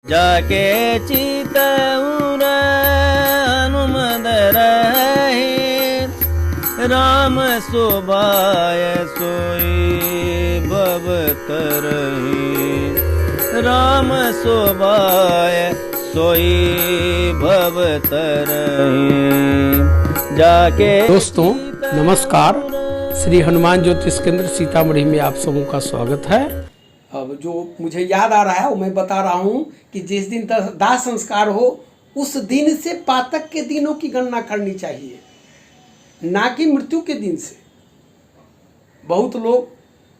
जाके चितउर हनुमद रहे, राम शोभाय सोई भव तरहि। राम शोभाय सोई भव तरहि। जाके दोस्तों नमस्कार, श्री हनुमान ज्योतिष केंद्र सीतामढ़ी में आप सबों का स्वागत है। अब जो मुझे याद आ रहा है वो मैं बता रहा हूँ कि जिस दिन दाह संस्कार हो उस दिन से पातक के दिनों की गणना करनी चाहिए, ना कि मृत्यु के दिन से। बहुत लोग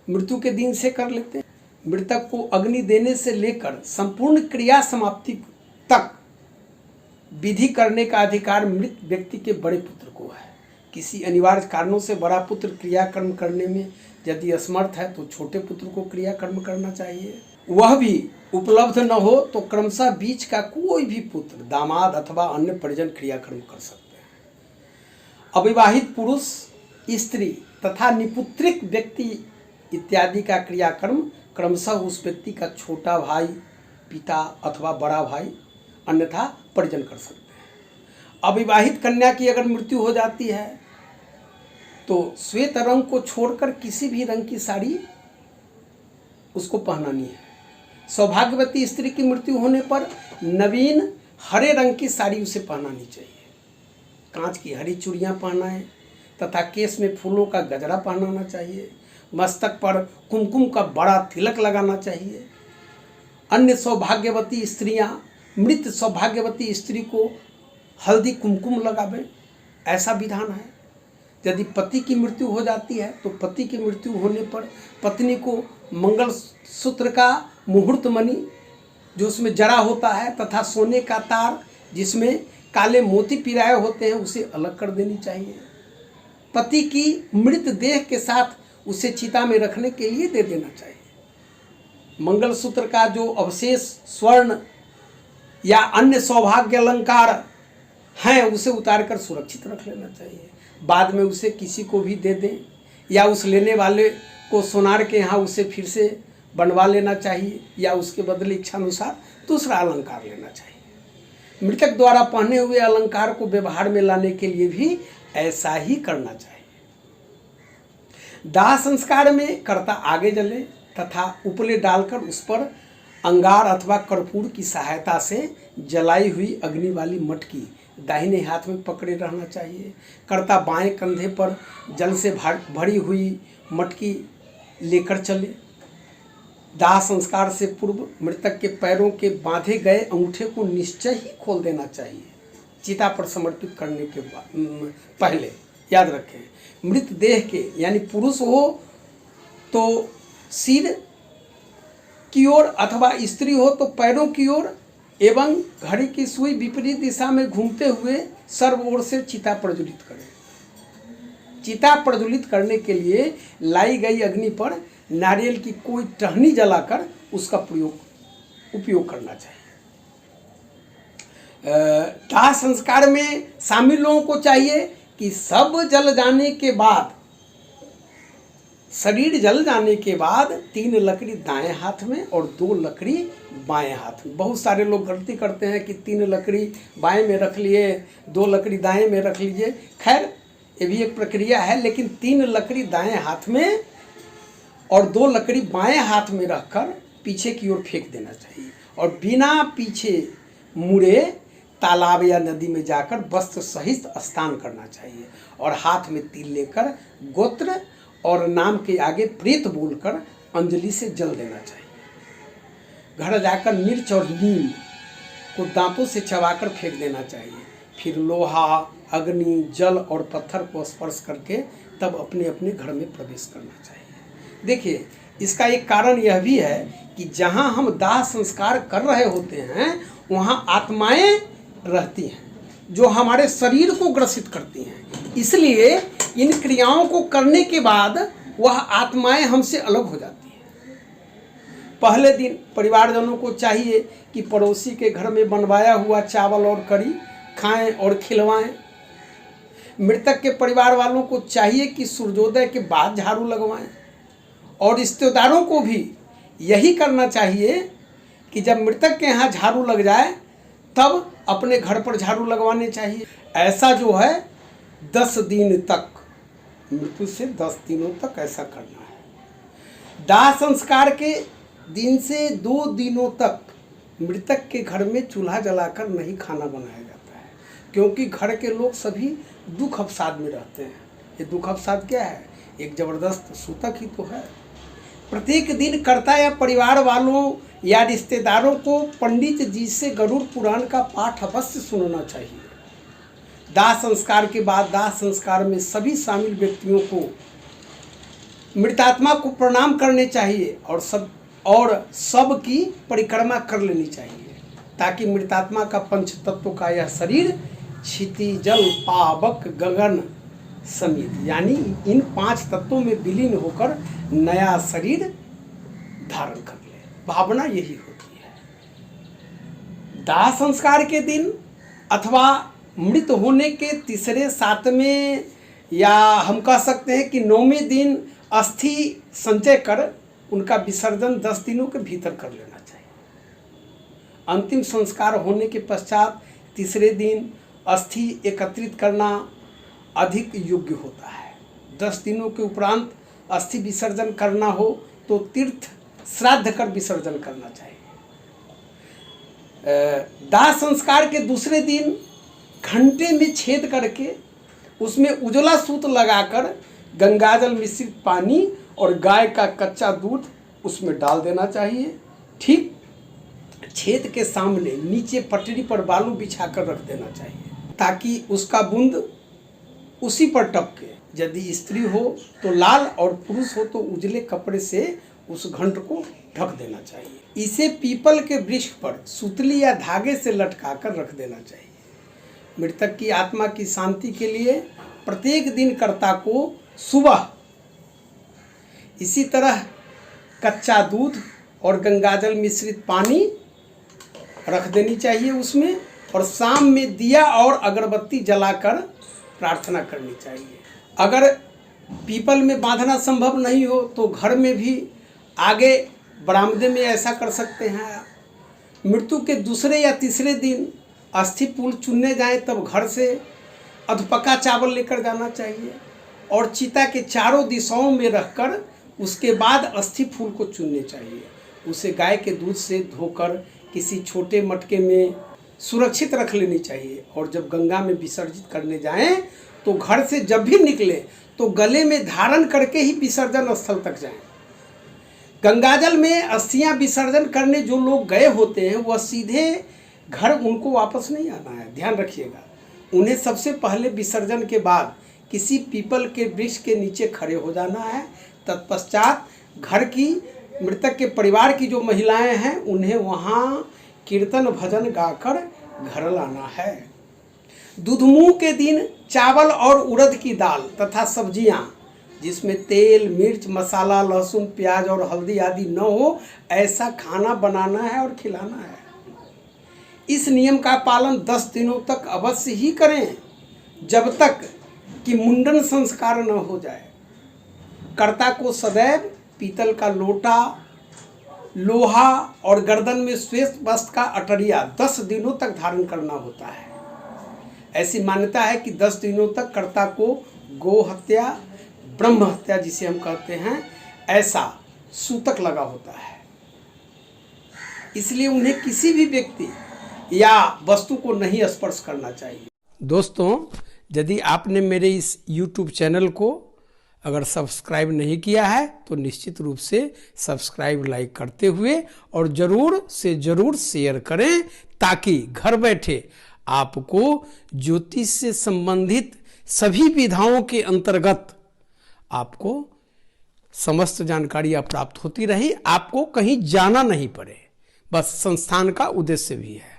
मृत्यु के दिन से कर लेते हैं। मृतक को अग्नि देने से लेकर संपूर्ण क्रिया समाप्ति तक विधि करने का अधिकार मृत व्यक्ति के बड़े पुत्र को है। किसी अनिवार्य कारणों से बड़ा पुत्र क्रियाकर्म करने में यदि असमर्थ है तो छोटे पुत्र को क्रियाकर्म करना चाहिए। वह भी उपलब्ध न हो तो क्रमशः बीच का कोई भी पुत्र, दामाद अथवा अन्य परिजन क्रियाकर्म कर सकते हैं। अविवाहित पुरुष, स्त्री तथा निपुत्रिक व्यक्ति इत्यादि का क्रियाकर्म क्रमशः उस व्यक्ति का छोटा भाई, पिता अथवा बड़ा भाई अन्यथा परिजन कर सकते हैं। अविवाहित कन्या की अगर मृत्यु हो जाती है तो श्वेत रंग को छोड़कर किसी भी रंग की साड़ी उसको पहनानी है। सौभाग्यवती स्त्री की मृत्यु होने पर नवीन हरे रंग की साड़ी उसे पहनानी चाहिए। कांच की हरी चूड़ियाँ पहनाएं तथा केस में फूलों का गजरा पहनाना चाहिए। मस्तक पर कुमकुम का बड़ा तिलक लगाना चाहिए। अन्य सौभाग्यवती स्त्रियां मृत सौभाग्यवती स्त्री को हल्दी कुमकुम लगावें, ऐसा विधान है। यदि पति की मृत्यु हो जाती है तो पति की मृत्यु होने पर पत्नी को मंगल सूत्र का मुहूर्त मणि जो उसमें जड़ा होता है तथा सोने का तार जिसमें काले मोती पिराए होते हैं उसे अलग कर देनी चाहिए। पति की मृत देह के साथ उसे चिता में रखने के लिए दे देना चाहिए। मंगल सूत्र का जो अवशेष स्वर्ण या अन्य सौभाग्य अलंकार हैं उसे उतारकर सुरक्षित रख लेना चाहिए। बाद में उसे किसी को भी दे दें या उस लेने वाले को सोनार के यहाँ उसे फिर से बनवा लेना चाहिए या उसके बदले इच्छानुसार दूसरा अलंकार लेना चाहिए। मृतक द्वारा पहने हुए अलंकार को व्यवहार में लाने के लिए भी ऐसा ही करना चाहिए। दाह संस्कार में कर्ता आगे जले तथा उपले डालकर उस पर अंगार अथवा कर्पूर की सहायता से जलाई हुई अग्नि वाली मटकी दाहिने हाथ में पकड़े रहना चाहिए। कर्ता बाएं कंधे पर जल से भरी हुई मटकी लेकर चले। दाह संस्कार से पूर्व मृतक के पैरों के बांधे गए अंगूठे को निश्चय ही खोल देना चाहिए। चिता पर समर्पित करने के पहले याद रखें, मृत देह के यानी पुरुष हो तो सिर की ओर अथवा स्त्री हो तो पैरों की ओर एवं घड़ी की सुई विपरीत दिशा में घूमते हुए सर्व ओर से चिता प्रज्वलित करें। चिता प्रज्वलित करने के लिए लाई गई अग्नि पर नारियल की कोई टहनी जलाकर उसका उपयोग करना चाहिए। दाह संस्कार में शामिल लोगों को चाहिए कि सब जल जाने के बाद, शरीर जल जाने के बाद 3 लकड़ी दाएं हाथ में और 2 लकड़ी बाएं हाथ में। बहुत सारे लोग गलती करते हैं कि 3 लकड़ी बाएं में रख लिए, 2 लकड़ी दाएं में रख लीजिए। खैर ये भी एक प्रक्रिया है, लेकिन 3 लकड़ी दाएं हाथ में और 2 लकड़ी बाएं हाथ में रखकर पीछे की ओर फेंक देना चाहिए और बिना पीछे मुड़े तालाब या नदी में जाकर वस्त्र सहित स्नान करना चाहिए और हाथ में तिल लेकर गोत्र और नाम के आगे प्रेत बोलकर अंजलि से जल देना चाहिए। घर जाकर मिर्च और नीम को दांतों से चबाकर फेंक देना चाहिए। फिर लोहा, अग्नि, जल और पत्थर को स्पर्श करके तब अपने अपने घर में प्रवेश करना चाहिए। देखिए, इसका एक कारण यह भी है कि जहाँ हम दाह संस्कार कर रहे होते हैं वहाँ आत्माएं रहती हैं जो हमारे शरीर को ग्रसित करती हैं। इसलिए इन क्रियाओं को करने के बाद वह आत्माएं हमसे अलग हो जाती हैं। पहले दिन परिवारजनों को चाहिए कि पड़ोसी के घर में बनवाया हुआ चावल और करी खाएं और खिलवाएं। मृतक के परिवार वालों को चाहिए कि सूर्योदय के बाद झाड़ू लगवाएं और रिश्तेदारों को भी यही करना चाहिए कि जब मृतक के यहाँ झाड़ू लग जाए तब अपने घर पर झाड़ू लगवाने चाहिए। ऐसा जो है 10 दिन तक, मृत्यु से 10 दिनों तक ऐसा करना है। दाह संस्कार के दिन से 2 दिनों तक मृतक के घर में चूल्हा जलाकर नहीं खाना बनाया जाता है, क्योंकि घर के लोग सभी दुख अवसाद में रहते हैं। ये दुख अवसाद क्या है? एक जबरदस्त सूतक ही तो है। प्रत्येक दिन कर्ता या परिवार वालों या रिश्तेदारों को पंडित जी से गरुड़ पुराण का पाठ अवश्य सुनना चाहिए। दाह संस्कार के बाद दाह संस्कार में सभी शामिल व्यक्तियों को मृतात्मा को प्रणाम करने चाहिए और सब की परिक्रमा कर लेनी चाहिए, ताकि मृतात्मा का पंच तत्व का यह शरीर क्षिति जल पावक गगन समित यानी इन 5 तत्वों में विलीन होकर नया शरीर धारण कर ले। भावना यही होती है। दाह संस्कार के दिन अथवा मृत होने के 3, 7वें या हम कह सकते हैं कि 9वें दिन अस्थि संचय कर उनका विसर्जन 10 दिनों के भीतर कर लेना चाहिए। अंतिम संस्कार होने के पश्चात 3रे दिन अस्थि एकत्रित करना अधिक योग्य होता है। 10 दिनों के उपरांत अस्थि विसर्जन करना हो तो तीर्थ श्राद्ध कर विसर्जन करना चाहिए। दाह संस्कार के दूसरे दिन घंटे में छेद करके उसमें उजला सूत लगाकर गंगाजल मिश्रित पानी और गाय का कच्चा दूध उसमें डाल देना चाहिए। ठीक छेद के सामने नीचे पटरी पर बालू बिछाकर रख देना चाहिए, ताकि उसका बूंद उसी पर टपके। यदि स्त्री हो तो लाल और पुरुष हो तो उजले कपड़े से उस घंट को ढक देना चाहिए। इसे पीपल के वृक्ष पर सुतली या धागे से लटकाकर रख देना चाहिए। मृतक की आत्मा की शांति के लिए प्रत्येक दिन कर्ता को सुबह इसी तरह कच्चा दूध और गंगाजल मिश्रित पानी रख देनी चाहिए उसमें, और शाम में दिया और अगरबत्ती जलाकर प्रार्थना करनी चाहिए। अगर पीपल में बांधना संभव नहीं हो तो घर में भी आगे बरामदे में ऐसा कर सकते हैं। मृत्यु के 2 या 3रे दिन अस्थि पुल चुनने जाएं तब घर से अधपका चावल लेकर जाना चाहिए और चिता के चारों दिशाओं में रखकर उसके बाद अस्थि फूल को चुनने चाहिए। उसे गाय के दूध से धोकर किसी छोटे मटके में सुरक्षित रख लेनी चाहिए, और जब गंगा में विसर्जित करने जाएं तो घर से जब भी निकले तो गले में धारण करके ही विसर्जन स्थल तक जाएं। गंगाजल में अस्थियां विसर्जन करने जो लोग गए होते हैं वह सीधे घर उनको वापस नहीं आना है, ध्यान रखिएगा। उन्हें सबसे पहले विसर्जन के बाद किसी पीपल के वृक्ष के नीचे खड़े हो जाना है। तत्पश्चात घर की मृतक के परिवार की जो महिलाएं हैं उन्हें वहाँ कीर्तन भजन गाकर घर लाना है। दुधमुह के दिन चावल और उड़द की दाल तथा सब्जियां जिसमें तेल मिर्च मसाला लहसुन प्याज और हल्दी आदि न हो ऐसा खाना बनाना है और खिलाना है। इस नियम का पालन 10 दिनों तक अवश्य ही करें, जब तक कि मुंडन संस्कार न हो जाए। कर्ता को सदैव पीतल का लोटा, लोहा और गर्दन में श्वेत वस्त्र का अटरिया 10 दिनों तक धारण करना होता है। ऐसी मान्यता है कि 10 दिनों तक कर्ता को गो हत्या, ब्रह्म हत्या जिसे हम कहते हैं, ऐसा सूतक लगा होता है। इसलिए उन्हें किसी भी व्यक्ति या वस्तु को नहीं स्पर्श करना चाहिए। दोस्तों, यदि आपने मेरे इस YouTube चैनल को अगर सब्सक्राइब नहीं किया है तो निश्चित रूप से सब्सक्राइब लाइक करते हुए और ज़रूर से ज़रूर शेयर करें, ताकि घर बैठे आपको ज्योतिष से संबंधित सभी विधाओं के अंतर्गत आपको समस्त जानकारियाँ प्राप्त होती रही, आपको कहीं जाना नहीं पड़े। बस संस्थान का उद्देश्य भी है।